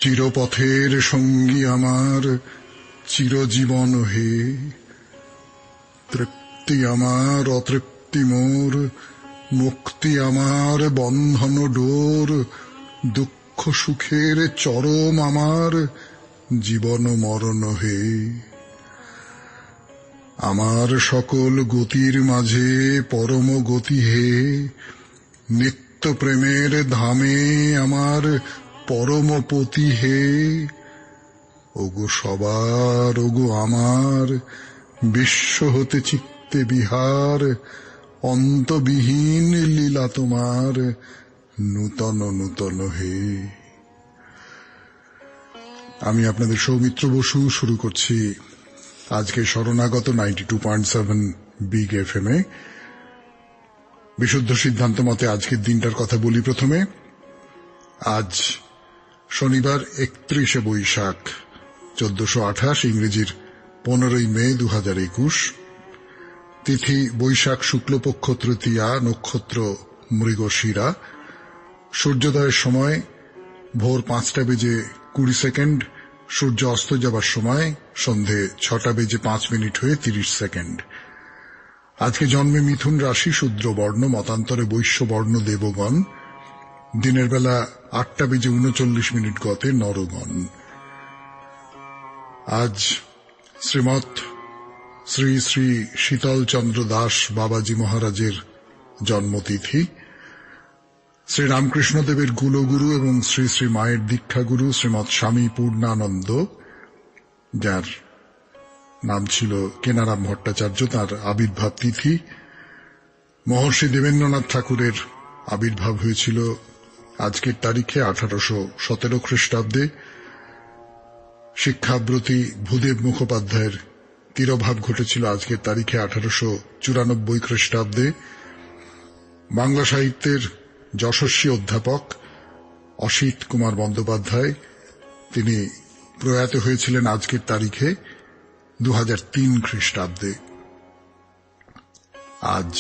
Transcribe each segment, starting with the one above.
চিরপথের সঙ্গী আমার চিরজীবন হে, তৃপ্তি আমার অতৃপ্তি মোর, মুক্তি আমার বন্ধন ডোর, দুঃখ সুখের চরম আমার জীবন মরণ হে। আমার সকল গতির মাঝে পরম গতি হে, নিত্য প্রেমের ধামে আমার পরম পতি হে। ওগো সবার ওগো আমার, বিশ্ব হতে চিত্তে বিহার, অন্তবিহীন লীলা তোমার নূতন নূতন হে। আমি আপনাদের সৌমিত্র বসু শুরু করছি আজকে শরণাগত 92.7 বিগ এফএম এ। বিশুদ্ধ সিদ্ধান্ত মতে আজকের দিনটার কথা বলি প্রথমে। আজ শনিবার 31শে বৈশাখ 1428, ইংরেজির 15ই মে 2021। তিথি বৈশাখ শুক্লপক্ষ তৃতীয়া, নক্ষত্র মৃগশিরা। সূর্যোদয়ের সময় ভোর 5:20, সূর্য অস্ত যাবার সময় সন্ধে 6:05 হয়ে 30। আজকে জন্মে মিথুন রাশি, শূদ্র বর্ণ, মতান্তরে বৈশ্য বর্ণ দেবগণ। দিনের বেলা 8:39 গতে নরগণ। আজ শ্রীমৎ শ্রী শ্রী শীতল চন্দ্র দাস বাবাজি মহারাজের জন্মতিথি। শ্রী রামকৃষ্ণদেবের কুলগুরু এবং শ্রী শ্রী মায়ের দীক্ষাগুরু শ্রীমৎ স্বামী পূর্ণানন্দ, যার নাম ছিল কেনারাম ভট্টাচার্য, তাঁর আবির্ভাব তিথি। মহর্ষি দেবেন্দ্রনাথ ঠাকুরের আবির্ভাব হয়েছিল আজকের তারিখে 1817 খ্রিস্টাব্দে। শিক্ষাব্রতী ভূদেব মুখোপাধ্যায়ের তিরোভাব ঘটেছিল আজকের তারিখে 1894 খ্রিস্টাব্দে। বাংলা সাহিত্যের যশস্বী অধ্যাপক অসিত কুমার বন্দ্যোপাধ্যায়, তিনি প্রয়াত হয়েছিলেন আজকের তারিখে 2003 খ্রিস্টাব্দে। আজ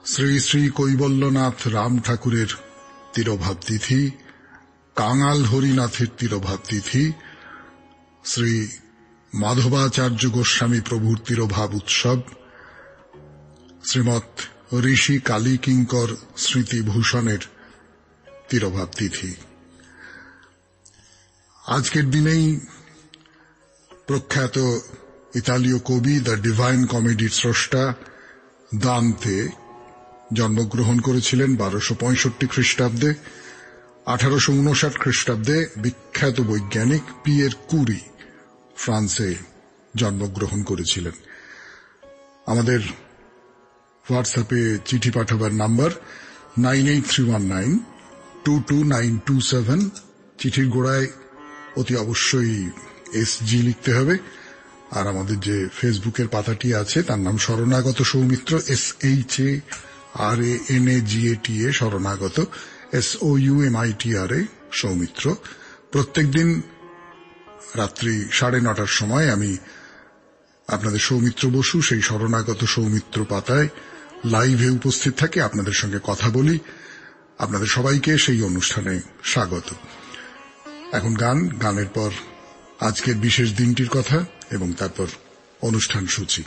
শ্রী শ্রী কৈবল্যনাথ রাম ঠাকুরের তিরোভাব তিথি, কাঙাল হরিনাথের তিরোভাব তিথি, শ্রী মাধবাচার্য গোস্বামী প্রভুর তিরোভাব উৎসব, শ্রীমৎ ঋষি কালী কিঙ্কর স্মৃতিভূষণের তিরোভাব তিথি। আজকের দিনেই প্রখ্যাত ইতালীয় কবি দ্য ডিভাইন কমেডির স্রষ্টা দান্তে জন্মগ্রহণ করেছিলেন 1265 খ্রিস্টাব্দে। 1859 খ্রিস্টাব্দে বিখ্যাত বৈজ্ঞানিক পিয়ের কুরি ফ্রান্সে জন্মগ্রহণ করেছিলেন। আমাদের হোয়াটসঅ্যাপে চিঠি পাঠাবার নাম্বার 9831922927। চিঠির গোড়ায় অতি অবশ্যই SG লিখতে হবে। আর আমাদের যে ফেসবুকের পাতাটি আছে তার নাম শরণাগত সৌমিত্র, SHARANAGATA, শরণাগত, SOUMITRA, সৌমিত্র। প্রত্যেকদিন রাত্রি 9:30টার সময় আমি আপনাদের সৌমিত্র বসু সেই শরণাগত সৌমিত্র পাতায় লাইভে উপস্থিত থাকি, আপনাদের সঙ্গে কথা বলি। আপনাদের সবাইকে সেই অনুষ্ঠানে স্বাগত। এখন গানের পর আজকের বিশেষ দিনটির কথা এবং তারপর অনুষ্ঠান সূচি।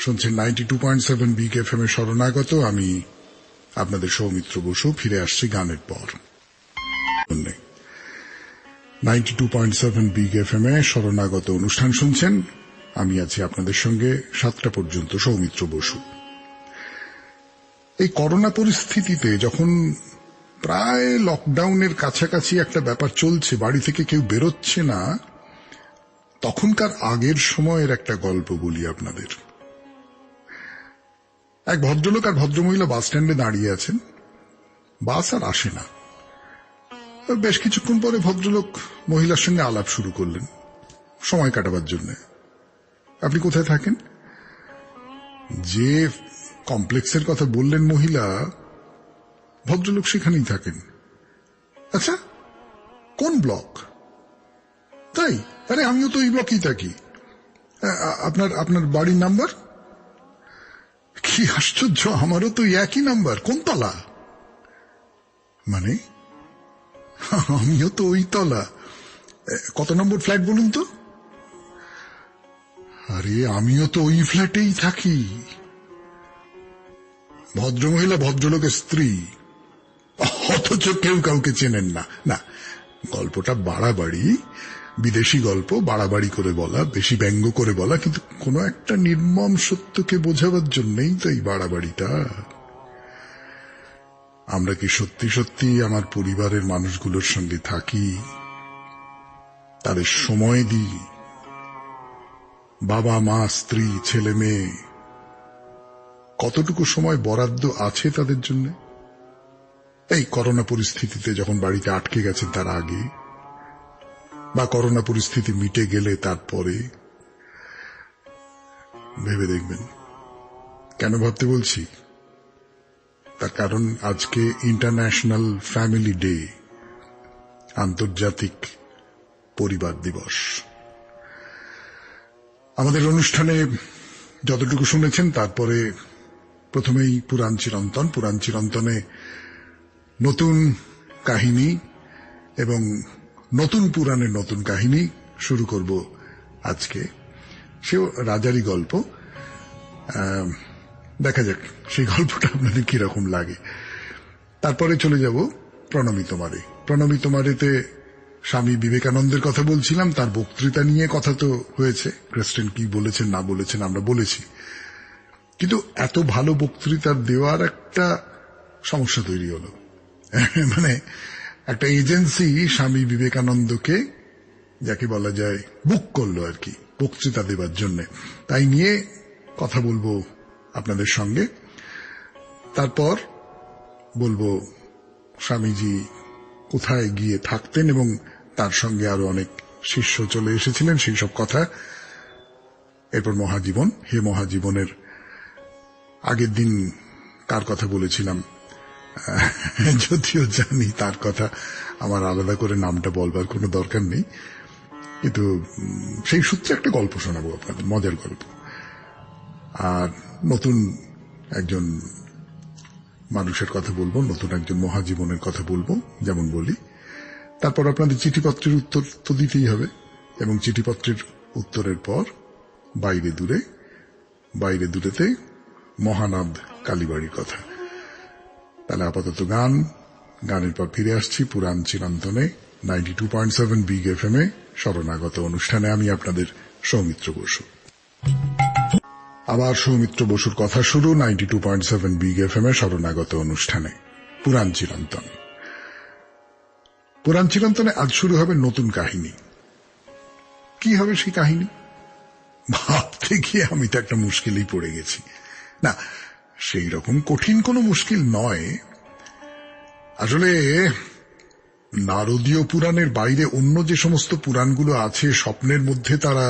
শুনছেন 92.7 বিগ এফএম এর শরণাগত। আমি আপনাদের সৌমিত্র বসু ফিরে আসছি গানের পর। 92.7 বিগ এফএম এ শরণাগত অনুষ্ঠান শুনছেন। আমি আছি আপনাদের সঙ্গে 7টা পর্যন্ত, সৌমিত্র বসু। এই করোনা পরিস্থিতিতে যখন প্রায় লকডাউনের কাছাকাছি একটা ব্যাপার চলছে, বাড়ি থেকে কেউ বেরোচ্ছে না, তখনকার আগের সময়ের একটা গল্প বলি আপনাদের। এক ভদ্রলোক আর ভদ্রমহিলা বাস স্ট্যান্ডে দাঁড়িয়ে আছেন। বাস আর আসে না। বেশ কিছুক্ষণ পরে ভদ্রলোক মহিলার সঙ্গে আলাপ শুরু করলেন সময় কাটাবার জন্য। আপনি কোথায় থাকেন? যে কমপ্লেক্সের কথা বললেন মহিলা, ভদ্রলোক সেখানেই থাকেন। আচ্ছা, কোন ব্লক? তাই? আরে আমিও তো এই ব্লকেই থাকি। আপনার বাড়ির নাম্বার? কি আশ্চর্য, আমারও তো একই নাম্বার। কোন তলা? মানে আমিও তো ওই তলা। কত নম্বর ফ্ল্যাট বলুন তো? আরে আমিও তো ওই ফ্ল্যাটেই থাকি। ভদ্রমহিলা ভদ্রলোকের স্ত্রী, অথচ কেউ কাউকে চেনেন না। না, গল্পটা বাড়াবাড়ি, বিদেশি গল্প, বাড়াবাড়ি করে বলা, বেশি ব্যঙ্গ করে বলা, কিন্তু কোনো একটা নির্মম সত্যকে বোঝাবার জন্যই তো এই বাড়াবাড়িটা। আমরা কি সত্যি সত্যি আমার পরিবারের মানুষগুলোর সঙ্গে থাকি, তাদের সময় দিই, বাবা মা স্ত্রী ছেলে মেয়ে, কতটুকু সময় বরাদ্দ আছে তাদের জন্য? এই করোনা পরিস্থিতিতে যখন বাড়িতে আটকে গেছেন তার আগে, বা করোনা পরিস্থিতি মিটে গেলে তারপরে ভেবে দেখবেন। কেন ভাবতে বলছি? তার কারণ আজকে ইন্টারন্যাশনাল ফ্যামিলি ডে, আন্তর্জাতিক পরিবার দিবস। আমাদের অনুষ্ঠানে যতটুকু শুনেছেন, তারপরে প্রথমেই পুরাণ চিরন্তন। পুরাণ চিরন্তনে নতুন কাহিনী এবং নতুন পুরাণের নতুন কাহিনী শুরু করব আজকে। সেও রাজারই গল্প। দেখা যাক সেই গল্পটা আপনাদের কিরকম লাগে। তারপরে চলে যাব প্রণমী তোমারে। প্রণমী তোমারেতে স্বামী বিবেকানন্দের কথা বলছিলাম, তার বক্তৃতা নিয়ে কথা তো হয়েছে। ক্রিস্টেন কি বলেছেন না বলেছেন আমরা বলেছি, কিন্তু এত ভালো বক্তৃতা দেওয়ার একটা সমস্যা তৈরি হলো। মানে একটা এজেন্সি স্বামী বিবেকানন্দকে, যাকে বলা যায় বুক করলো আর কি, বক্তৃতা দেবার জন্য। তাই নিয়ে কথা বলবো আপনাদের সঙ্গে। তারপর বলবো স্বামীজি কোথায় গিয়ে থাকতেন এবং তার সঙ্গে আরো অনেক শিষ্য চলে এসেছিলেন, সেই সব কথা। এরপর মহাজীবন। হে মহাজীবনের আগের দিন কার কথা বলেছিলাম যদিও জানি তার কথা, আমার আলাদা করে নামটা বলবার কোনো দরকার নেই, কিন্তু সেই সূত্রে একটা গল্প শোনাবো আপনাদের, মজার গল্প। আর নতুন একজন মানুষের কথা বলবো, নতুন একজন মহাজীবনের কথা বলবো, যেমন বলি। তারপর আপনাদের চিঠিপত্রের উত্তর তো দিতেই হবে, এবং চিঠিপত্রের উত্তরের পর বাইরে দূরে, বাইরে দূরেতে মহানাদ কালীবাড়ির কথা। তাহলে আপাতত গান, গানের পর ফিরে আসছি পুরাণ চিরন্তনে 92.7 বিগ এফএম এ শরণাগত অনুষ্ঠানে। আমি আপনাদের সৌমিত্র বসু। আবার সৌমিত্র বসুর কথা শুরু 92.7 বিগ এফএম এ শরণাগত অনুষ্ঠানে পুরাণ চিরন্তন। পুরাণ চিরন্তনে আজ শুরু হবে নতুন কাহিনী। কি হবে সেই কাহিনী ভাবতে গিয়ে আমি তো একটা মুশকিলেই পড়ে গেছি। না, সেই রকম কঠিন কোনো মুশকিল নয়। আসলে নারদীয় পুরাণের বাইরে অন্য যে সমস্ত পুরাণগুলো আছে, স্বপ্নের মধ্যে তারা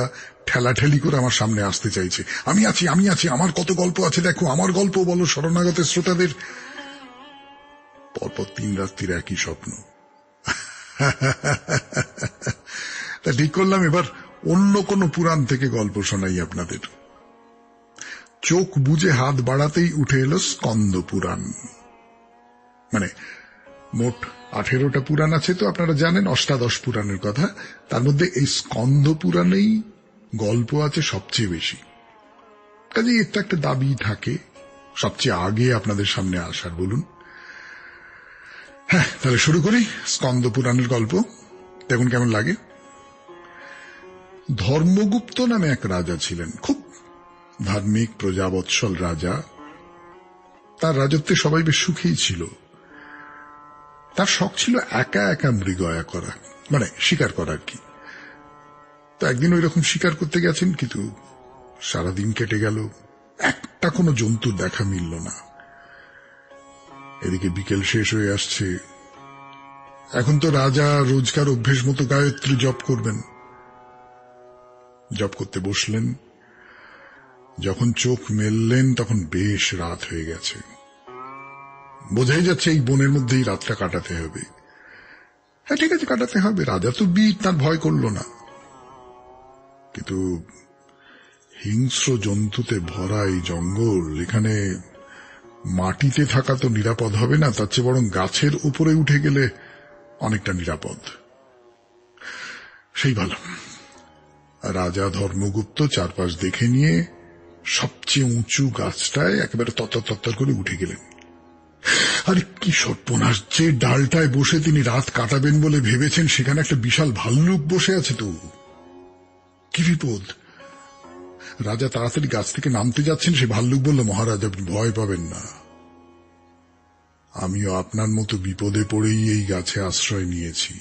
ঠেলাঠেলি করে আমার সামনে আসতে চাইছে। আমি আছি, আমি আছি, আমার কত গল্প আছে দেখো, আমার গল্প বলো শরণাগত শ্রোতাদের। পরপর 3 রাত্রির একই স্বপ্ন। তা ঠিক করলাম এবার অন্য কোন পুরাণ থেকে গল্প শোনাই আপনাদের। চোখ বুজে হাত বাড়াতেই উঠে এলো স্কন্দ পুরাণ। মানে মোট 18টা পুরাণ আছে তো, আপনারা জানেন, অষ্টাদশ পুরাণের কথা। তার মধ্যে এই স্কন্দ পুরাণেই গল্প আছে সবচেয়ে বেশি। কাজে একটা একটা দাবি থাকে সবচেয়ে আগে আপনাদের সামনে আসার। বলুন। হ্যাঁ, তাহলে শুরু করি স্কন্দ পুরাণের গল্প। দেখুন কেমন লাগে। ধর্মগুপ্ত নামে এক রাজা ছিলেন, খুব ধার্মিক প্রজাবৎসল রাজা। তার রাজত্বে সবাই বেশ সুখেই ছিল। তার শখ ছিল একা একা মৃগয়া করা, মানে শিকার করা আর কি। তো একদিন ওই রকম শিকার করতে গেছেন, কিন্তু সারাদিন কেটে গেল, একটা কোনো জন্তুর দেখা মিলল না। এদিকে বিকেল শেষ হয়ে আসছে। এখন তো রাজা রোজকার অভ্যেস মতো গায়ত্রী জপ করবেন। জপ করতে বসলেন। যখন চোখ মেললেন তখন বেশ রাত হয়ে গেছে। বোঝাই যাচ্ছে এই বনের মধ্যেই রাতটা কাটাতে হবে। হ্যাঁ, ঠিক আছে, কাটাতে হবে। রাজা তো বীর, তার ভয় করল না। কিন্তু হিংস্র জন্তুতে ভরা এই জঙ্গল, এখানে মাটিতে থাকা তো নিরাপদ হবে না। তার চেয়ে বরং গাছের উপরে উঠে গেলে অনেকটা নিরাপদ। সেই ভালো। রাজা ধর্মগুপ্ত চারপাশ দেখে নিয়ে সবচেয়ে উঁচু গাছটায় একেবারে তত্তর করে উঠে গেলেন। আরে কি সর্বনাশ, যে ডালটায় বসে তিনি রাত কাটাবেন বলে ভেবেছেন সেখানে একটা বিশাল ভাল্লুক বসে আছে। তো কি বিপদ! রাজা তাড়াতাড়ি গাছ থেকে নামতে যাচ্ছেন, সে ভাল্লুক বলল, মহারাজ আপনি ভয় পাবেন না, আমিও আপনার মতো বিপদে পড়েই এই গাছে আশ্রয় নিয়েছি।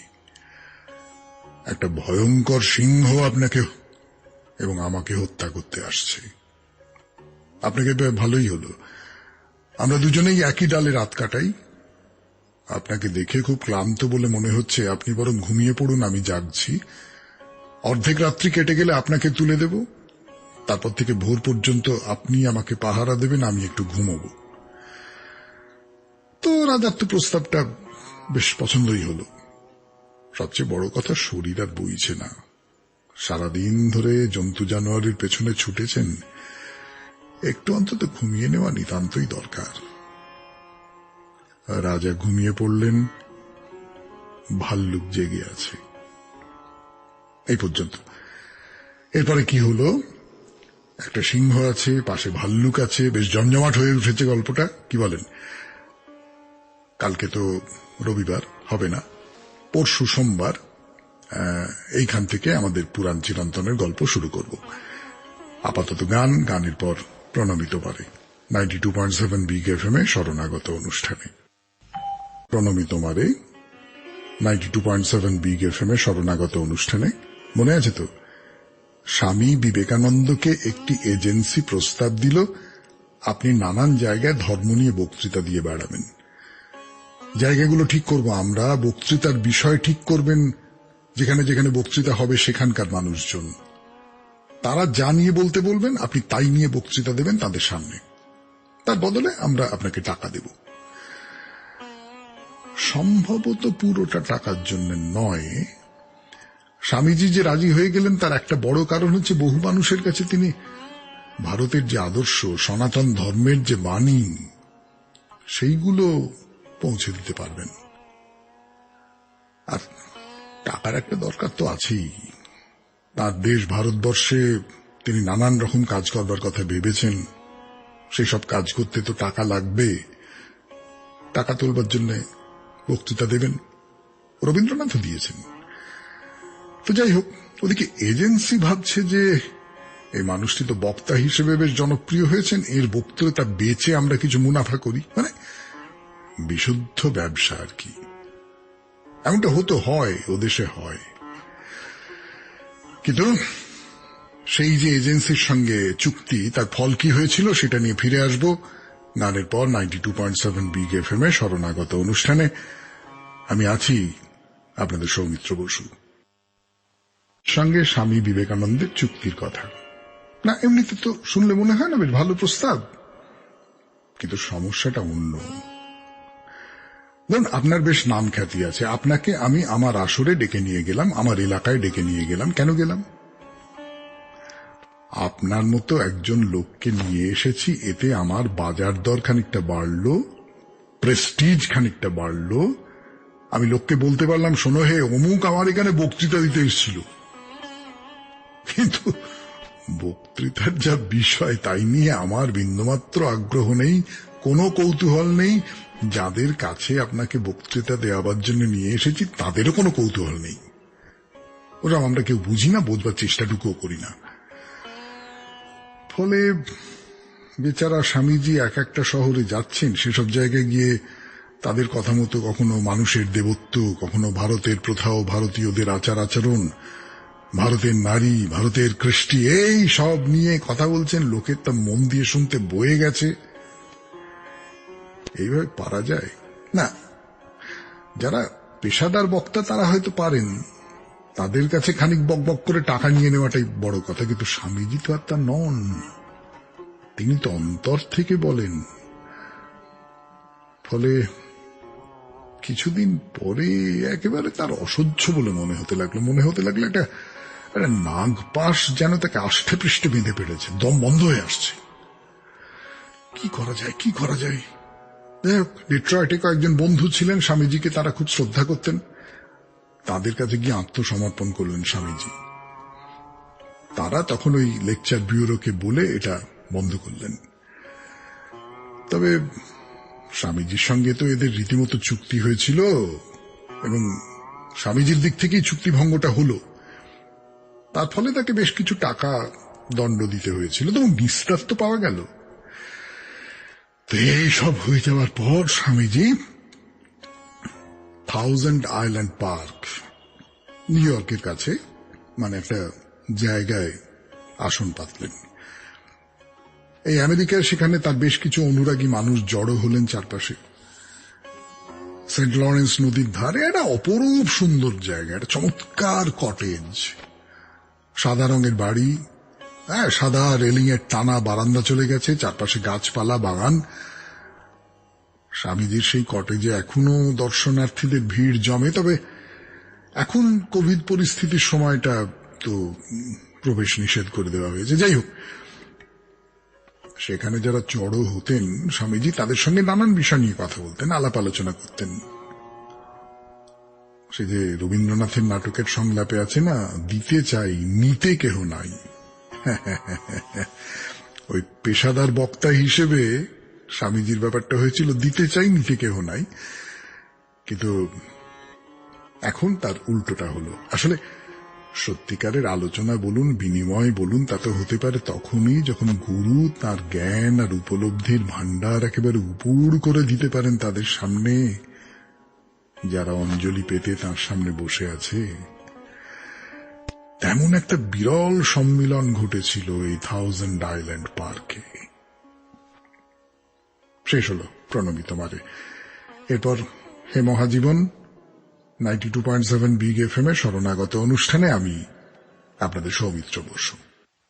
একটা ভয়ঙ্কর সিংহ আপনাকে এবং আমাকে হত্যা করতে আসছে। আপনাকে ভালোই হলো, আমরা দুজনেই একই ডালে রাত কাটাই। আপনাকে দেখে খুব ক্লান্ত বলে মনে হচ্ছে, আপনি বরং ঘুমিয়ে পড়ুন, আমি জাগছি। অর্ধেক রাত্রি কেটে গেলে আপনাকে তুলে দেব, তারপর থেকে ভোর পর্যন্ত আপনি আমাকে পাহারা দেবেন, আমি একটু ঘুমোব। তো রাজার তো প্রস্তাবটা বেশ পছন্দই হলো। সবচেয়ে বড় কথা, শরীর আর বইছে না। সারাদিন ধরে জন্তু জানোয়ারের পেছনে ছুটেছেন, একটু অন্তত ঘুমিয়ে নেওয়া নিতান্তই দরকার। রাজা ঘুমিয়ে পড়লেন, ভাল্লুক জেগে আছে। এই পর্যন্ত। এরপরে কি হলো? একটা সিংহ আছে, পাশে ভাল্লুক আছে, বেশ জমজমাট হয়ে উঠেছে গল্পটা। কি বলেন? কালকে তো রবিবার, হবে না, পরশু সোমবার এইখান থেকে আমাদের পুরাণ চিরন্তনের গল্প শুরু করব। আপাতত গানের পর প্রণমিত পারে 92.7 বিগ এফএম এ শরণাগত অনুষ্ঠানে। প্রণমিত মারে 92.7 বিগ এফএম এ শরণাগত অনুষ্ঠানে। মনে আছে তো, স্বামী বিবেকানন্দকে একটি এজেন্সি প্রস্তাব দিল, আপনি নানান জায়গায় ধর্ম নিয়ে বক্তৃতা দিয়ে বেড়াবেন। জায়গাগুলো ঠিক করব আমরা, বক্তৃতার বিষয় ঠিক করবেন, যেখানে যেখানে বক্তৃতা হবে সেখানকার মানুষজন, তারা যা নিয়ে বলতে বলবেন আপনি তাই নিয়ে বক্তৃতা দেবেন তাদের সামনে, তার বদলে আমরা আপনাকে টাকা দেব। সম্ভবত পুরোটা টাকার জন্য নয়। স্বামীজি যে রাজি হয়ে গেলেন তার একটা বড় কারণ হচ্ছে, বহু মানুষের কাছে তিনি ভারতের যে আদর্শ, সনাতন ধর্মের যে বাণী, সেইগুলো পৌঁছে দিতে পারবেন। আর টাকার একটা দরকার তো আছেই। তার দেশ ভারতবর্ষে তিনি নানান রকম কাজ করবার কথা ভেবেছেন, সেই সব কাজ করতে তো টাকা লাগবে। টাকা তোলবার জন্য বক্তৃতা দেবেন, রবীন্দ্রনাথও দিয়েছেন। তো যাই হোক, ওদিকে এজেন্সি ভাবছে যে এই মানুষটি তো বক্তা হিসেবে বেশ জনপ্রিয় হয়েছেন, এর বক্তৃতা বেচে আমরা কিছু মুনাফা করি, মানে বিশুদ্ধ ব্যবসা আর কি। এমনটা হতো, হয়, ও দেশে হয়। কিন্তু সেই যে এজেন্সির সঙ্গে চুক্তি, তার ফল কি হয়েছিল সেটা নিয়ে ফিরে আসব গানের পর 92.7 বিগ এফএম এ শরণাগত অনুষ্ঠানে। আমি আছি আপনাদের সৌমিত্র বসু। সঙ্গে স্বামী বিবেকানন্দের চুক্তির কথা। না, এমনিতে তো শুনলে মনে হয় না বেশ ভালো প্রস্তাব, কিন্তু সমস্যাটা অন্য। ধরুন, আপনার বেশ নাম খ্যাতি আছে, আপনাকে আমি আমার আসরে ডেকে নিয়ে গেলাম, আমার এলাকায় ডেকে নিয়ে গেলাম। কেন গেলাম? আপনার মতো একজন লোককে নিয়ে এসেছি, এতে আমার বাজার দর খানিকটা বাড়লো, প্রেস্টিজ খানিকটা বাড়লো। আমি লোককে বলতে পারলাম, শোনো হে অমুক আমার এখানে বক্তৃতা দিতে এসেছিল। কিন্তু বক্তৃতার যা বিষয় তাই নিয়ে আমার বিন্দুমাত্র আগ্রহ নেই, কোনো কৌতূহল নেই। যাদের কাছে আপনাকে বক্তৃতা দেওয়ার জন্য নিয়ে এসেছি তাদেরও কোনো কৌতূহল নেই। ওরা আমরা কেউ বুঝি না, বোঝবার চেষ্টাটুকুও করি না। ফলে বেচারা স্বামীজি এক একটা শহরে যাচ্ছেন, সেসব জায়গায় গিয়ে তাদের কথা মতো কখনো মানুষের দেবত্ব, কখনো ভারতের প্রথা ও ভারতীয়দের আচার আচরণ, ভারতের নারী, ভারতের কৃষ্টি, এই সব নিয়ে কথা বলছেন। লোকের তা মন দিয়ে শুনতে বয়ে গেছে। এইভাবে পারা যায় না। যারা পেশাদার বক্তা তারা হয়তো পারেন, তাদের কাছে খানিক বকবক করে টাকা নিয়ে নেওয়াটাই বড় কথা। কিন্তু স্বামীজি তো আর তা নন, তিনি তো অন্তর থেকে বলেন। ফলে কিছুদিন পরে একেবারে তার অসহ্য বলে মনে হতে লাগলো একটা নাগপাশ যেন তাকে আষ্ঠে পৃষ্ঠে বেঁধে পেরেছে, দম বন্ধ হয়ে আসছে। কি করা যায়? ডেট্রয়েটে কয়েকজন বন্ধু ছিলেন স্বামীজিকে, তারা খুব শ্রদ্ধা করতেন। তাদের কাছে গিয়ে আত্মসমর্পণ করলেন স্বামীজি। তারা তখন ওই লেকচার ব্যুরোকে বলে এটা বন্ধ করলেন। তবে স্বামীজির সঙ্গে তো এদের রীতিমতো চুক্তি হয়েছিল এবং স্বামীজির দিক থেকেই চুক্তিভঙ্গটা হলো। তার ফলে তাকে বেশ কিছু টাকা দণ্ড দিতে হয়েছিল, তো নিস্তার তো পাওয়া গেল। তো এইসব হয়ে যাওয়ার পর Swamiji thousand island park, new ইয়র্কের কাছে, মানে একটা জায়গায় আসন পাতলেন। এই আমেরিকায় সেখানে তার বেশ কিছু অনুরাগী মানুষ জড়ো হলেন চারপাশে। সেন্ট লরেন্স নদীর ধারে একটা অপরূপ সুন্দর জায়গা, একটা চমৎকার কটেজ, সাদা রঙের বাড়ি, সাদা রেলিং এর টানা বারান্দা চলে গেছে, চারপাশে গাছপালা, বাগান। স্বামীজির সেই কটেজে এখনো দর্শনার্থীদের ভিড় জমে। তবে এখন কোভিড পরিস্থিতির সময়টা তো প্রবেশ নিষেধ করে দেওয়া হয়েছে। যাই হোক, সেখানে যারা জড়ো হতেন স্বামীজি তাদের সঙ্গে নানান বিষয় নিয়ে কথা বলতেন, আলাপ আলোচনা করতেন। সে যে রবীন্দ্রনাথের নাটকের সংলাপে আছে না, দিতে চাই নিতে কেহ নাই। ওই পেশাদার বক্তা হিসেবে স্বামীজির ব্যাপারটা হয়েছিল দিতে চাই নিতে কেহ নাই, কিন্তু এখন তার উল্টোটা হলো। আসলে সত্যিকারের আলোচনা বলুন, বিনিময় বলুন, তা তো হতে পারে তখনই যখন গুরু তার জ্ঞান আর উপলব্ধির ভান্ডার একেবারে উপুড় করে দিতে পারেন তাদের সামনে, যারা অঞ্জলি পেতে তার সামনে বসে আছে। তেমন একটা বিরল সম্মিলন ঘটেছিল এই থাউজেন্ড আইল্যান্ড পার্কে। শেষ হলো প্রণমী তোমারে। এরপর হে মহাজীবন 92.7 বিগ এফএম এর শরণাগত অনুষ্ঠানে আমি আপনাদের সৌমিত্র বসু।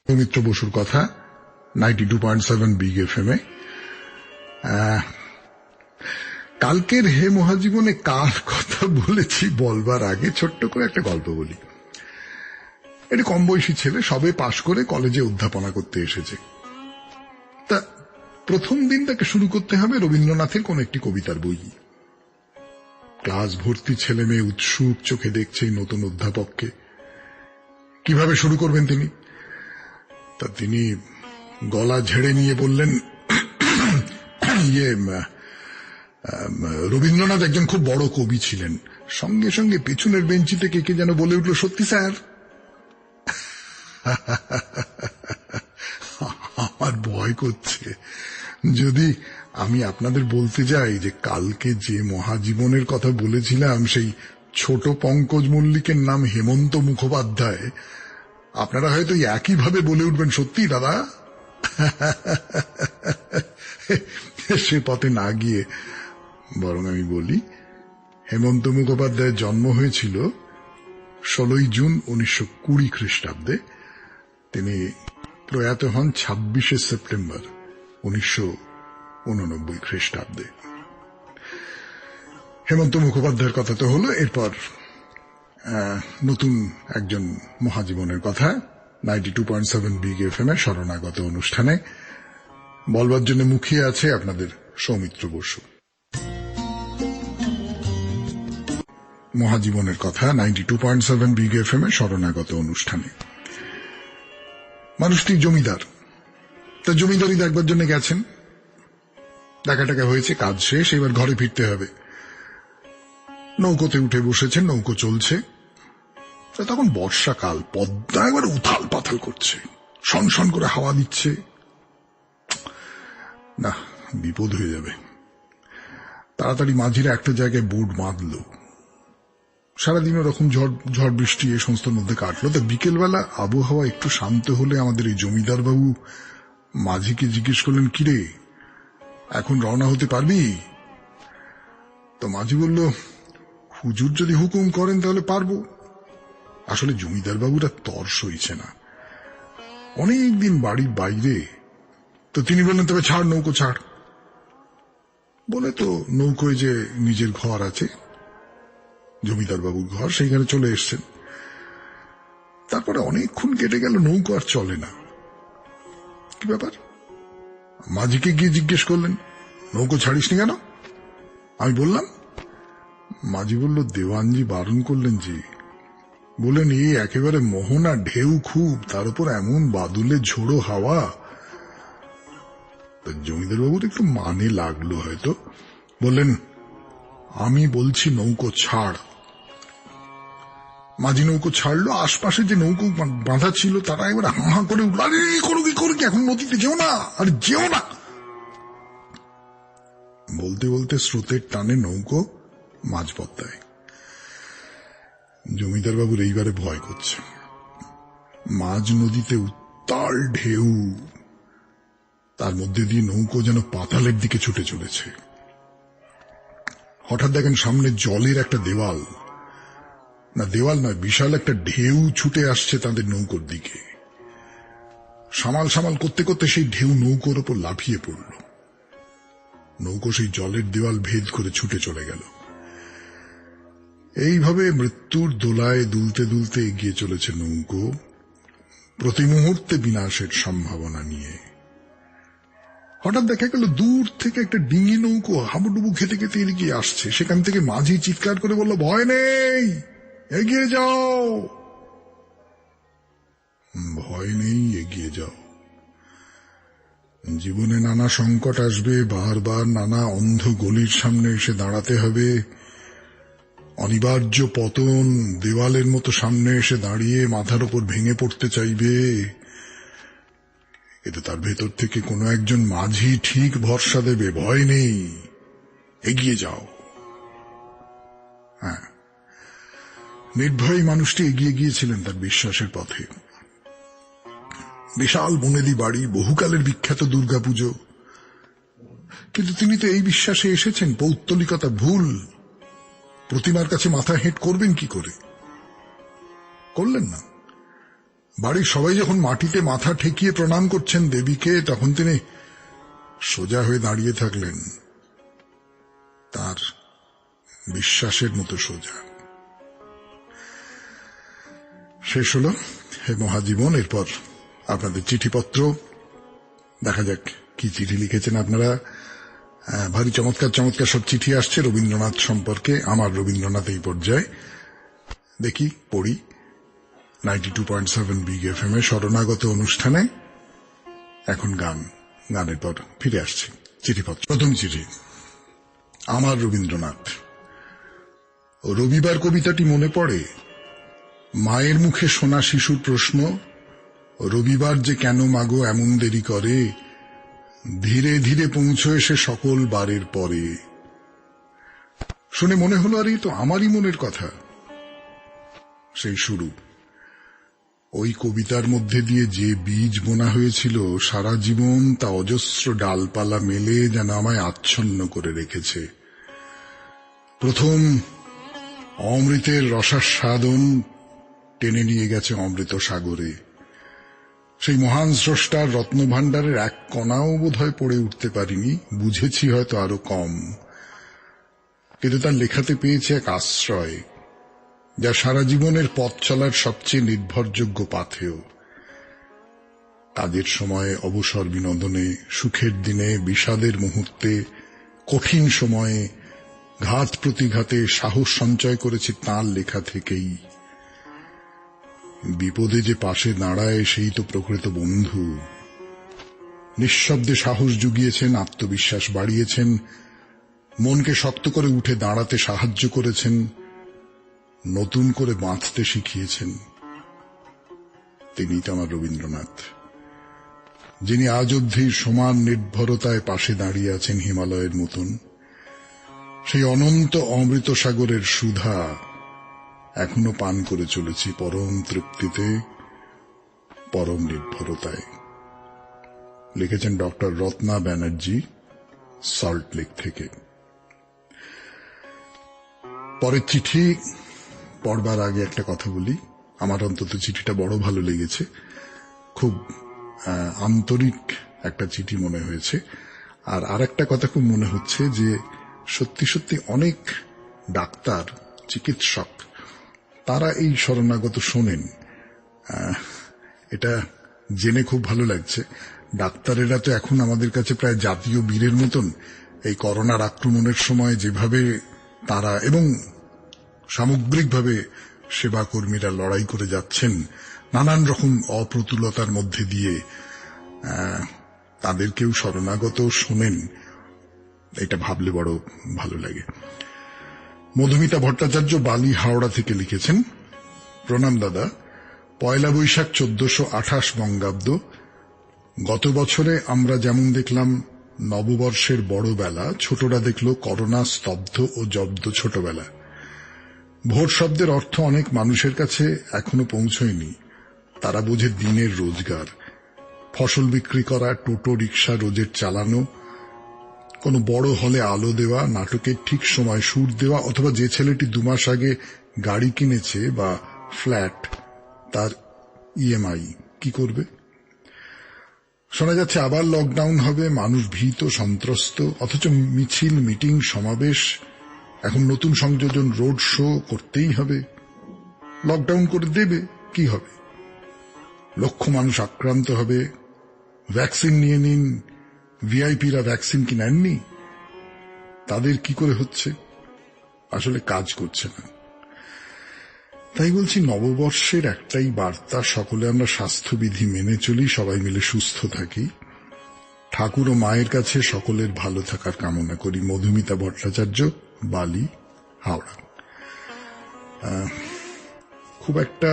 সৌমিত্র বসুর কথা 92.7 বিগ এফএম এ। কালকের হে মহাজীবনে কার কথা বলেছি বলবার আগে ছোট্ট করে একটা গল্প বলি। এটা কম বয়সী ছেলে, সবে পাশ করে কলেজে অধ্যাপনা করতে এসেছে। তা প্রথম দিন তাকে শুরু করতে হবে রবীন্দ্রনাথের কোন একটি কবিতার বই। ক্লাস ভর্তি ছেলে মেয়ে উৎসুক চোখে দেখছে এই নতুন অধ্যাপককে। কিভাবে শুরু করবেন তিনি? তা তিনি গলা ঝেড়ে নিয়ে বললেন, রবীন্দ্রনাথ একজন খুব বড় কবি ছিলেন। সঙ্গে সঙ্গে পেছনের বেঞ্চি থেকে কে যেন বলে উঠল, সত্যি স্যার? আমার ভয় করছে যদি আমি আপনাদের বলতে যাই যে কালকে যে মহাজীবনের কথা বলেছিলাম সেই ছোট পঙ্কজ মল্লিকের নাম হেমন্ত মুখোপাধ্যায়, আপনারা হয়তো একইভাবে বলে উঠবেন, সত্যি দাদা? সে পথে না গিয়ে বরং আমি বলি, হেমন্ত মুখোপাধ্যায়ের জন্ম হয়েছিল 16 জুন 1920 খ্রিস্টাব্দে। তিনি প্রয়াত হন 26 সেপ্টেম্বর 1989 খ্রিস্টাব্দে। হেমন্ত মুখোপাধ্যায়ের কথা তো হলো। এরপর নতুন একজন মহাজীবনের কথা 92.7 বিগ এফএম এর শরণাগত অনুষ্ঠানে বলবার জন্য মুখিয়ে আছে আপনাদের সৌমিত্র বসু। মহাজীবনের কথা 92.7 বিগ এফএম এর শরণাগত অনুষ্ঠানে। মানুষটি জমিদার, তা জমিদারি দেখবার জন্য গেছেন। দেখা টাকা হয়েছে, কাজ শেষ, এবার ঘরে ফিরতে হবে। নৌকোতে উঠে বসেছেন, নৌকো চলছে। তখন বর্ষাকাল, পদ্মা একবার উথাল পাথাল করছে, শনশন করে হাওয়া দিচ্ছে। না, বিপদ হয়ে যাবে। তাড়াতাড়ি মাঝিরা একটা জায়গায় বোট বাঁধল। সারাদিন ওরকম ঝড় বৃষ্টি এই সংস্থার মধ্যে কাটলো। তো বিকেলবেলা আবহাওয়া একটু শান্ত হলে আমাদের এই জমিদার বাবু মাঝিকে জিজ্ঞেস করলেন, কিরে এখন রওনা হতে পারবি? তো মাঝি বলল, হুজুর যদি হুকুম করেন তাহলে পারবো। আসলে জমিদার বাবুরা তর সইছে না, অনেকদিন বাড়ির বাইরে। তো তিনি বললেন, তবে ছাড়, নৌকো ছাড়। বলে তো নৌকোয় যে নিজের ঘর আছে, জমিদার বাবুর ঘর, সেইখানে চলে এসছেন। তারপরে অনেকক্ষণ কেটে গেল, নৌকো আর চলে না। কি ব্যাপার? মাঝিকে গিয়ে জিজ্ঞেস করলেন, নৌকো ছাড়িসনি কেন? আমি বললাম। মাঝি বলল, দেওয়ানজি বারণ করলেন যে বলেন এই একেবারে মোহনা ঢেউ খুব, তার উপর এমন বাদুলে ঝোড়ো হাওয়া। জমিদার বাবুর একটু মানে লাগলো হয়তো, বললেন আমি বলছি নৌকো ছাড়। মাঝি নৌকো ছাড়লো, আশপাশে যে নৌকো বাঁধা ছিল তারা এবার হাঁ করে উঠল, আরে করো কি এখন নদীতে যেও না, আরে যেও না। বলতে বলতে স্রোতের টানে নৌকো মাঝপথটায়। জমিদার বাবুর এইবারে ভয় করছে, মাঝ নদীতে উত্তাল ঢেউ, তার মধ্যে দিয়ে নৌকো যেন পাতালের দিকে ছুটে চলেছে। হঠাৎ দেখেন সামনে জলের একটা দেওয়াল, না দেওয়াল নয়, বিশাল একটা ঢেউ ছুটে আসছে তাদের নৌকোর দিকে। সামাল সামাল করতে করতে সেই ঢেউ নৌকোর ওপর লাফিয়ে পড়ল। নৌকো সেই জলের দেওয়াল ভেদ করে ছুটে চলে গেল। এইভাবে মৃত্যুর দোলায় দুলতে দুলতে এগিয়ে চলেছে নৌকো, প্রতি মুহূর্তে বিনাশের সম্ভাবনা নিয়ে। হঠাৎ দেখা গেল দূর থেকে একটা ডিঙি নৌকো হাবুডুবু খেতে খেতে এগিয়ে আসছে। সেখান থেকে মাঝি চিৎকার করে বলল, ভয় নেই, এগিয়ে যাও। ভয় নেই, এগিয়ে যাও। জীবনে নানা সংকট আসবে, বারবার নানা অন্ধ গলির সামনে এসে দাঁড়াতে হবে, অনিবার্য পতন দেওয়ালের মতো সামনে এসে দাঁড়িয়ে মাথার উপর ভেঙে পড়তে চাইবে, কিন্তু তার ভেতর থেকে কোনো একজন মাঝি ঠিক ভরসা দেবে, ভয় নেই, এগিয়ে যাও। হ্যাঁ, নির্ভয় মানুষটি এগিয়ে গিয়েছিলেন তার বিশ্বাসের পথে। বিশাল বনেদি বাড়ি, বহুকালের বিখ্যাত দুর্গাপুজো, কিন্তু তিনি তো এই বিশ্বাসে এসেছেন পৌত্তলিকতা ভুল, প্রতিমার কাছে মাথা হেঁট করবেন কি করে? করলেন না। বাড়ির সবাই যখন মাটিতে মাথা ঠেকিয়ে প্রণাম করছেন দেবীকে, তখন তিনি সোজা হয়ে দাঁড়িয়ে থাকলেন, তার বিশ্বাসের মতো সোজা। শেষ হল হে মহাজীবন। এরপর আপনাদের চিঠিপত্র, দেখা যাক কি চিঠি লিখেছেন আপনারা। ভারী চমৎকার চমৎকার সব চিঠি আসছে রবীন্দ্রনাথ সম্পর্কে। আমার রবীন্দ্রনাথ এই পর্যায়ে দেখি পড়ি। 92.7 বিগ এফএম এ শরণাগত অনুষ্ঠানে এখন গানের পর ফিরে আসছি। চিঠিপত্র। প্রথম চিঠি, আমার রবীন্দ্রনাথ। রবিবার কবিতাটি মনে পড়ে। মায়ের মুখে শোনা শিশুর প্রশ্ন, রবিবার যে কেন মাগো এমন দেরি করে, ধীরে ধীরে পৌঁছয় সে সকল বারের পরে। শুনে মনে হলো, আরে তো আমারই মনের কথা। সেই শুরু। ওই কবিতার মধ্যে দিয়ে যে বীজ বোনা হয়েছিল, সারা জীবন তা অজস্র ডালপালা মেলে যেন আমায় আচ্ছন্ন করে রেখেছে। প্রথম অমৃতের রসাস্বাদন টেনে নিয়ে গেছে অমৃত সাগরে। সেই মহান স্রষ্টার রত্নভাণ্ডারের এক কণাও বোধহয় পড়ে উঠতে পারিনি, বুঝেছি হয়তো আরো কম, কিন্তু তার লেখাতে পেয়েছে এক আশ্রয়, যা সারা জীবনের পথ চলার সবচেয়ে নির্ভরযোগ্য পাথেয়। কাজের সময়ে, অবসর বিনোদনে, সুখের দিনে, বিষাদের মুহূর্তে, কঠিন সময়ে, ঘাত প্রতিঘাতে সাহস সঞ্চয় করেছি তাঁর লেখা থেকেই। বিপদে যে পাশে দাঁড়ায় সেই তো প্রকৃত বন্ধু। নিঃশব্দে সাহস জুগিয়েছেন, আত্মবিশ্বাস বাড়িয়েছেন, মনকে শক্ত করে উঠে দাঁড়াতে সাহায্য করেছেন, নতুন করে বাঁচতে শিখিয়েছেন। তিনিই তো আমার রবীন্দ্রনাথ, যিনি আজ অবধি সমান নির্ভরতায় পাশে দাঁড়িয়ে আছেন হিমালয়ের মতন। সেই অনন্ত অমৃত সাগরের সুধা এখনো পান করে চলেছি পরম তৃপ্তিতে, পরম নির্ভরতায়। লিখেছেন doctor Ratna Banerjee, salt lake থেকে। পরের চিঠি পড়বার আগে একটা কথা বলি। আমার অন্তত চিঠিটা বড় ভালো লেগেছে, খুব আন্তরিক একটা চিঠি মনে হয়েছে। আর আরেকটা কথা খুব মনে হচ্ছে যে সত্যি সত্যি অনেক ডাক্তার, চিকিৎসক, তারা এই শরণাগত শোনেন। এটা জেনে খুব ভালো লাগছে। ডাক্তারেরা তো এখন আমাদের কাছে প্রায় জাতীয় বীরের মতন। এই করোনার আক্রমণের সময় যেভাবে তারা এবং সামগ্রিকভাবে সেবাকর্মীরা লড়াই করে যাচ্ছেন নানান রকম অপ্রতুলতার মধ্যে দিয়ে, তাদেরকেও শরণাগত শোনেন, এটা ভাবলে বড় ভালো লাগে। মধুমিতা ভট্টাচার্য বালি, হাওড়া থেকে লিখেছেন, প্রণাম দাদা, 1 বৈশাখ 1428 বঙ্গাব্দ। গত বছরে আমরা যেমন দেখলাম নববর্ষের বড় বেলা, ছোটরা দেখল করোনা স্তব্ধ ও জব্দ ছোটবেলা। ভোট শব্দের অর্থ অনেক মানুষের কাছে এখনো পৌঁছয়নি। তারা বোঝে দিনের রোজগার, ফসল বিক্রি করা, টোটো রিক্সা রোজের চালানো, কোনো বড় হলে আলো দেওয়া, নাটকের ঠিক সময় সুর দেওয়া, অথবা যে ছেলেটি 2 মাস আগে গাড়ি কিনেছে বা ফ্ল্যাট, তার ইএমআই কি করবে। শোনা যাচ্ছে আবার লকডাউন হবে, মানুষ ভীত সন্ত্রস্ত, অথচ মিছিল, মিটিং, সমাবেশ, এখন নতুন সংযোজন, রোড শো করতেই হবে। লকডাউন করে দেবে, কি হবে? লক্ষ মানুষ আক্রান্ত হবে। ভ্যাকসিন নিয়ে নিন, ভিআইপিরা ভ্যাকসিন কি নেননি? তাদের কি করে হচ্ছে? আসলে কাজ করছে না। তাই বলছি, নববর্ষের একটাই বার্তা, সকলে আমরা স্বাস্থ্যবিধি মেনে চলি, সবাই মিলে সুস্থ থাকি, ঠাকুর ও মায়ের কাছে সকলের ভালো থাকার কামনা করি। মধুমিতা ভট্টাচার্য, বালি, হাওড়া। খুব একটা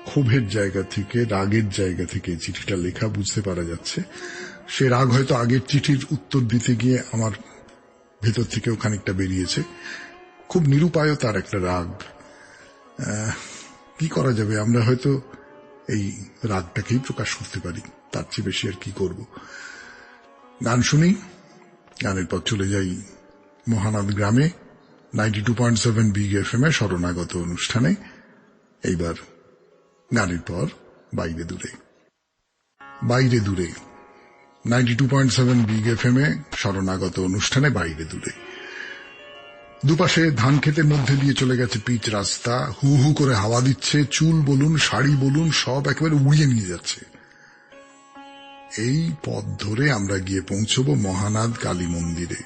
ক্ষোভের জায়গা থেকে, রাগের জায়গা থেকে চিঠিটা লেখা, বুঝতে পারা যাচ্ছে। সে রাগ হয়তো আগের চিঠির উত্তর দিতে গিয়ে আমার ভেতর থেকেও খানিকটা বেরিয়েছে। খুব নিরুপায়তার একটা রাগ। কি করা যাবে, আমরা হয়তো এই রাগটাকেই প্রকাশ করতে পারি, তার চেয়ে বেশি আর কি করব। গান শুনি, গানের পর চলে যাই মহানাদ গ্রামে 92.7 বিগ এফএম এ শরণাগত অনুষ্ঠানে। এইবার গানের পর বাইরে দূরে। বাইরে দূরে 92.7 বিগ এফএম এ শরণাগত অনুষ্ঠানে বাইরে দূরে। দুপাশে ধান ক্ষেতের মধ্যে দিয়ে চলে গেছে পিচ রাস্তা, হু হু করে হাওয়া দিচ্ছে, চুল বলুন, শাড়ি বলুন, সব একেবারে উড়িয়ে নিয়ে যাচ্ছে। এই পথ ধরে আমরা গিয়ে পৌঁছব মহানাদ কালী মন্দিরে।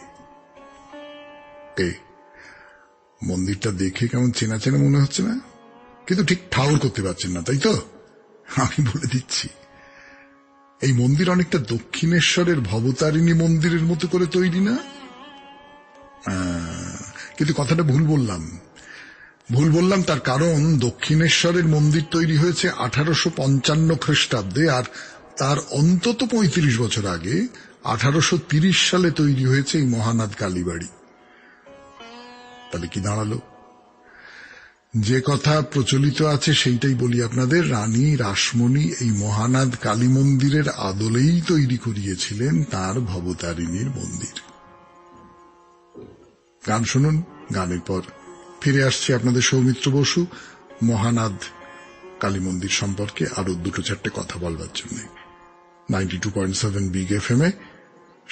মন্দিরটা দেখে কেমন চেনা চেনা মনে হচ্ছে না? কিন্তু ঠিক ঠাউর করতে পারছেন না, তাই তো? আমি বলে দিচ্ছি, এই মন্দির অনেকটা দক্ষিণেশ্বরের ভবতারিণী মন্দিরের মতো করে তৈরি না? কিন্তু কথাটা ভুল বললাম। তার কারণ, দক্ষিণেশ্বরের মন্দির তৈরি হয়েছে 1855 খ্রিস্টাব্দে, আর তার অন্তত 35 বছর আগে 1830 সালে তৈরি হয়েছে এই মহানাদ কালীবাড়ি। তাহলে কি দাঁড়ালো? যে কথা প্রচলিত আছে সেইটাই বলি আপনাদের। রানী রাসমণি এই মহানাদ কালী মন্দিরের আদলেই তৈরি করিয়েছিলেন তার ভবতারিণীর মন্দির। গান শুনুন, গানের পর ফিরে আসছে আপনাদের সৌমিত্র বসু মহানাদ কালী মন্দির সম্পর্কে আরো 2-4টে কথা বলবার জন্য। 92.7 বিগ এফএম এ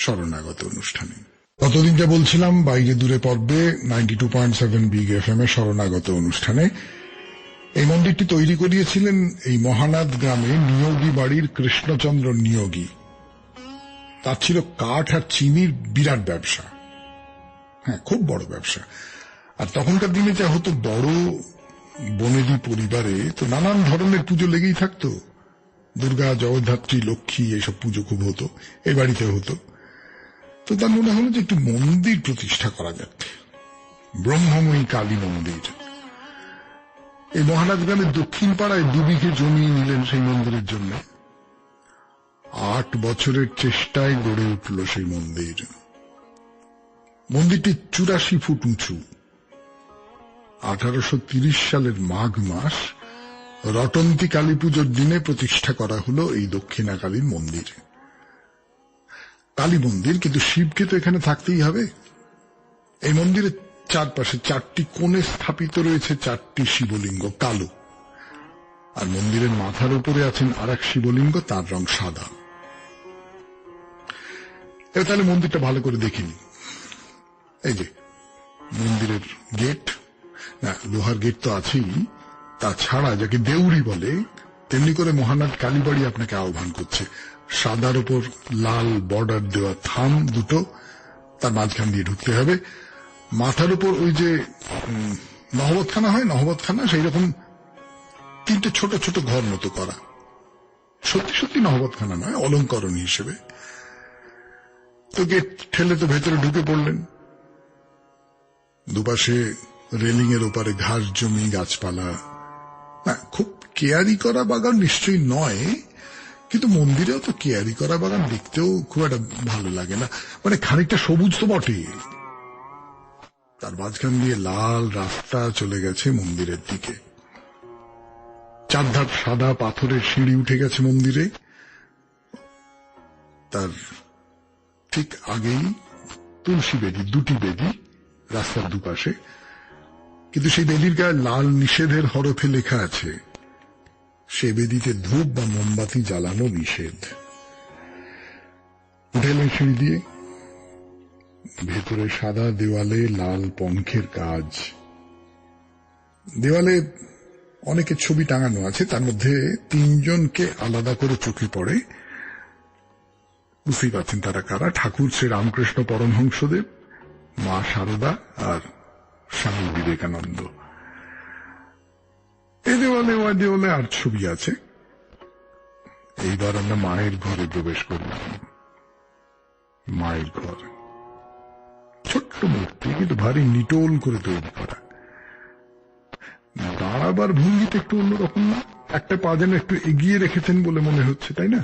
শরণাগত অনুষ্ঠানে। গতদিন যা বলছিলাম, বাইরে দূরে পর্বে 92.7 বিগ এফএম এ শরণাগত অনুষ্ঠানে এই মন্দিরটি তৈরি করিয়েছিলেন এই মহানাদ গ্রামে নিয়োগী বাড়ির কৃষ্ণচন্দ্র নিয়োগী। তার ছিল কাঠ আর চিনির বিরাট ব্যবসা, হ্যাঁ, খুব বড় ব্যবসা। আর তখনকার দিনে যা হতো, বড় বনেদি পরিবারে তো নানান ধরনের পুজো লেগেই থাকতো। দুর্গা, জগদ্ধাত্রী, লক্ষ্মী, এইসব পুজো খুব হতো, এই বাড়িতে হতো। তো তার মনে হলো যে একটু মন্দির প্রতিষ্ঠা করা যাক, ব্রহ্মময়ী কালী মন্দির। এই মহানাদ গ্রামের দক্ষিণ পাড়ায় 2 বিঘে জমি নিলেন সেই মন্দিরের জন্য। 8 বছরের চেষ্টায় গড়ে উঠল সেই মন্দির। মন্দিরটি 84 ফুট উঁচু। 1830 সালের মাঘ মাস রটন্তী কালী পুজোর দিনে প্রতিষ্ঠা করা হলো এই দক্ষিণা কালীর মন্দির। কালী মন্দির, কিন্তু শিবকে তো এখানে থাকতেই হবে। এই মন্দিরের চারপাশে 4টি কোণে স্থাপিত রয়েছে 4টি শিবলিঙ্গ, কালো। আর মন্দিরের মাথার উপরে আছেন আরেক শিবলিঙ্গ, তার রং সাদা। এবার তাহলে মন্দিরটা ভালো করে দেখিনি। এই যে মন্দিরের গেট, না, লোহার গেট তো আছেই, তাছাড়া যাকে দেউড়ি বলে, তেমনি করে মহানাদ কালীবাড়ি আপনাকে আহ্বান করছে। সাদার উপর লাল বর্ডার দেওয়া থাম দুটো, তার মাঝখান দিয়ে ঢুকতে হবে। মাথার উপর ওই যে নহবতখানা হয়, নহবতখানা সেই রকম 3টে ছোট ছোট ঘর মতো করা, সত্যি সত্যি নহবতখানা নয়, অলঙ্করণ হিসেবে। তো গেট ঠেলে তো ভেতরে ঢুকে পড়লেন। দুপাশে রেলিং এর ওপারে ঘাস জমি, গাছপালা, না খুব কেয়ারি করা বাগান নিশ্চয়ই নয়, কিন্তু মন্দিরেও তো কেয়ারি করা বাগান দেখতেও খুব একটা ভালো লাগে না, মানে খানিকটা সবুজ তো বটে। তার মাঝখান দিয়ে লাল রাস্তা চলে গেছে মন্দিরের দিকে, চারধার সাদা পাথরের সিঁড়ি উঠে গেছে মন্দিরে। তার ঠিক আগেই তুলসী বেদি, 2টি বেদি রাস্তার দুপাশে, কিন্তু সেই বেদির গায়ে লাল নিষেধের হরফে লেখা আছে, সে বেদিতে ধূপ বা মোমবাতি জ্বালানো নিষেধ। উঠেলেন সিঁড়ি দিয়ে, ভেতরে সাদা দেওয়ালে লাল পঙ্খের কাজ, দেওয়ালে অনেকের ছবি টাঙানো আছে, তার মধ্যে 3জনকে আলাদা করে চোখে পড়ে। বুঝতেই পারছেন তারা কারা, ঠাকুর শ্রী রামকৃষ্ণ পরমহংসদেব, মা শারদা আর স্বামী বিবেকানন্দ। এই দেওয়ালে ওই দেওয়ালে আর ছবি আছে। এইবার আমরা মায়ের ঘরে প্রবেশ করলাম। মায়ের ঘর, ছোট্ট মূর্তি কিন্তু ভারী নিটোল করে তৈরি করা। দাঁড়াবার ভঙ্গিতে একটু অন্যরকম না, একটা পা যেন একটু এগিয়ে রেখেছেন বলে মনে হচ্ছে, তাই না?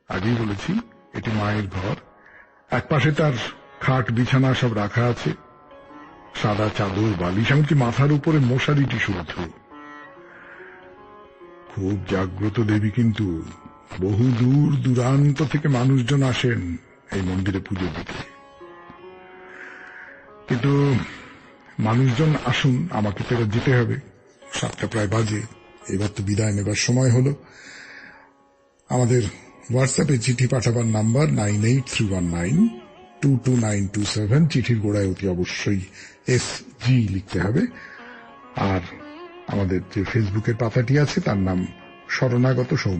আগেই বলেছি এটি মায়ের ঘর। একপাশে তার খাট বিছানা সব রাখা আছে, সাদা চাদর বালিশ, এমনকি মাথার উপরে মশারিটি শুদ্ধ। খুব জাগ্রত দেবী, কিন্তু বহু দূর দূরান্ত থেকে মানুষজন আসেন এই মন্দিরে পুজো দিতে। কিন্তু মানুষজন আসুন, আমাকে তো এবার যেতে হবে, 7টা প্রায় বাজে। এবার তো বিদায় নেবার সময় হলো। আমাদের হোয়াটসঅ্যাপে চিঠি পাঠাবার নাম্বার 9831922927। চিঠির গোড়ায় অতি অবশ্যই SG লিখতে হবে। আর আমাদের যে ফেসবুকের পাতাটি আছে তার নাম শরণাগত সৌমিত্র।